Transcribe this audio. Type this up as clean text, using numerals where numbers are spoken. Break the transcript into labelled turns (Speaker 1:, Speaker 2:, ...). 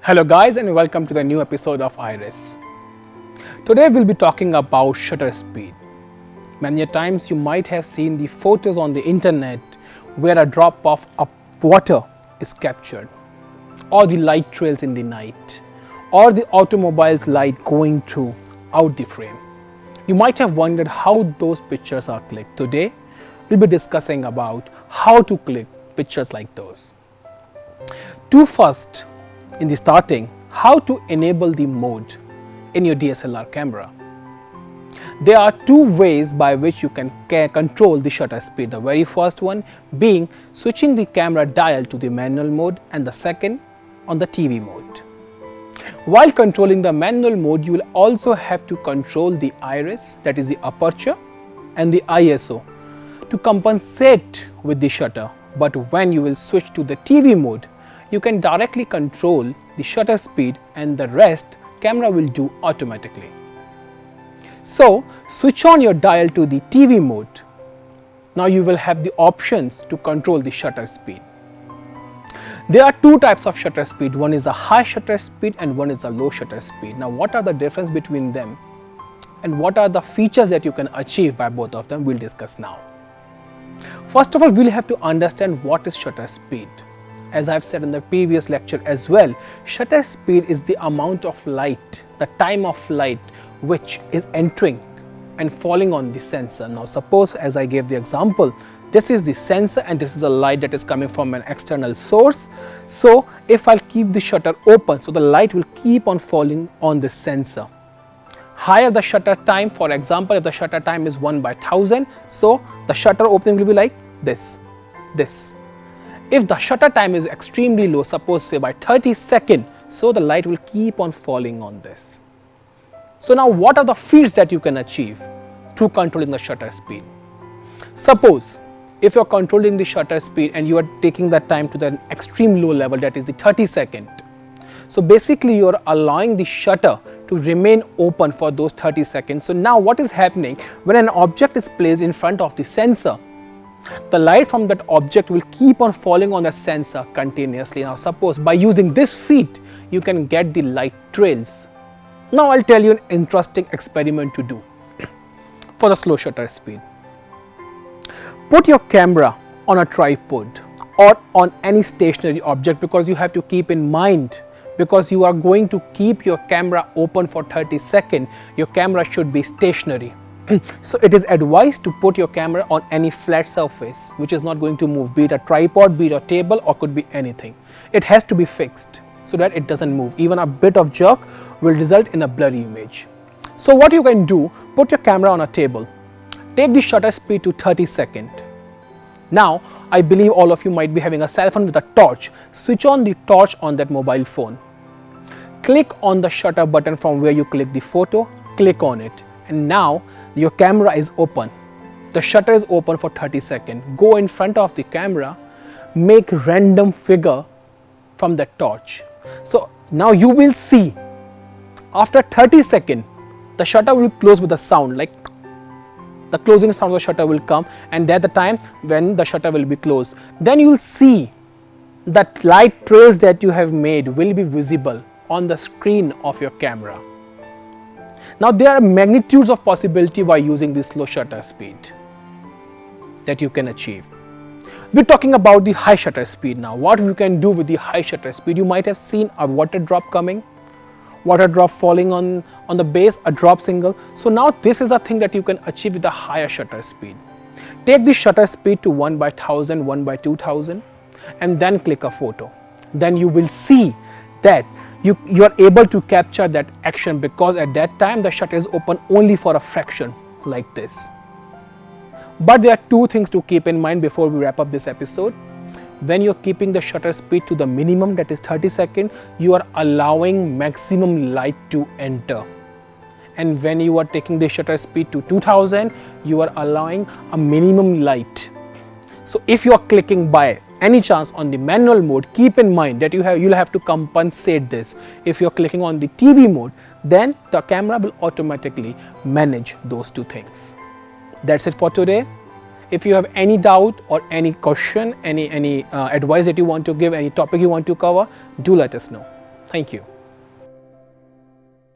Speaker 1: Hello guys and welcome to the new episode of Iris. Today we'll be talking about shutter speed. Many times you might have seen the photos on the internet where a drop of water is captured, or the light trails in the night, or the automobile's light going through out the frame. You might have wondered how those pictures are clicked. Today we'll be discussing about how to click pictures like those. First, in the starting, how to enable the mode in your DSLR camera. There are two ways by which you can control the shutter speed. The very first one being switching the camera dial to the manual mode, and the second on the TV mode. While controlling the manual mode, you will also have to control the iris, that is the aperture, and the ISO to compensate with the shutter. But when you will switch to the TV mode, you can directly control the shutter speed, and the rest camera will do automatically. So switch on your dial to the TV mode. Now you will have the options to control the shutter speed. There are two types of shutter speed. One is a high shutter speed and one is a low shutter speed. Now what are the difference between them and what are the features that you can achieve by both of them, we'll discuss now. First of all, we'll have to understand what is shutter speed. As I've said in the previous lecture as well, shutter speed is the amount of light, the time of light which is entering and falling on the sensor. Now suppose, as I gave the example, this is the sensor and this is a light that is coming from an external source. So if I'll keep the shutter open, so the light will keep on falling on the sensor. Higher the shutter time, for example, if the shutter time is 1/1000, so the shutter opening will be like this. If the shutter time is extremely low, suppose say by 30 seconds, so the light will keep on falling on this. So now what are the feats that you can achieve through controlling the shutter speed? Suppose if you're controlling the shutter speed and you are taking that time to the extreme low level, that is the 30 seconds. So basically you're allowing the shutter to remain open for those 30 seconds. So now what is happening, when an object is placed in front of the sensor, the light from that object will keep on falling on the sensor continuously. Now suppose by using this feat, you can get the light trails. Now I'll tell you an interesting experiment to do for the slow shutter speed. Put your camera on a tripod or on any stationary object, because you have to keep in mind, because you are going to keep your camera open for 30 seconds, your camera should be stationary. So it is advised to put your camera on any flat surface which is not going to move, be it a tripod, be it a table, or could be anything. It has to be fixed so that it doesn't move. Even a bit of jerk will result in a blurry image. So what you can do, put your camera on a table, take the shutter speed to 30 seconds. Now I believe all of you might be having a cell phone with a torch. Switch on the torch on that mobile phone. Click on the shutter button from where you click the photo, click on it, and now your camera is open. The shutter is open for 30 seconds. Go in front of the camera, make random figure from the torch. So now you will see after 30 seconds, the shutter will close with a sound, like the closing sound of the shutter will come, and at the time when the shutter will be closed, then you will see that light trails that you have made will be visible on the screen of your camera. Now there are magnitudes of possibility by using this slow shutter speed that you can achieve. We're talking about the high shutter speed now. What you can do with the high shutter speed, you might have seen a water drop coming, water drop falling on the base, a drop single. So now this is a thing that you can achieve with a higher shutter speed. Take the shutter speed to 1/1000, 1/2000, and then click a photo. Then you will see that you are able to capture that action, because at that time the shutter is open only for a fraction like this. But there are two things to keep in mind before we wrap up this episode. When you're keeping the shutter speed to the minimum, that is 30 seconds, you are allowing maximum light to enter. And when you are taking the shutter speed to 2000, you are allowing a minimum light. So if you are clicking by any chance on the manual mode, keep in mind that you'll have to compensate this. If you're clicking on the TV mode, then the camera will automatically manage those two things. That's it for today. If you have any doubt or any question, any advice that you want to give, any topic you want to cover, do let us know. Thank you.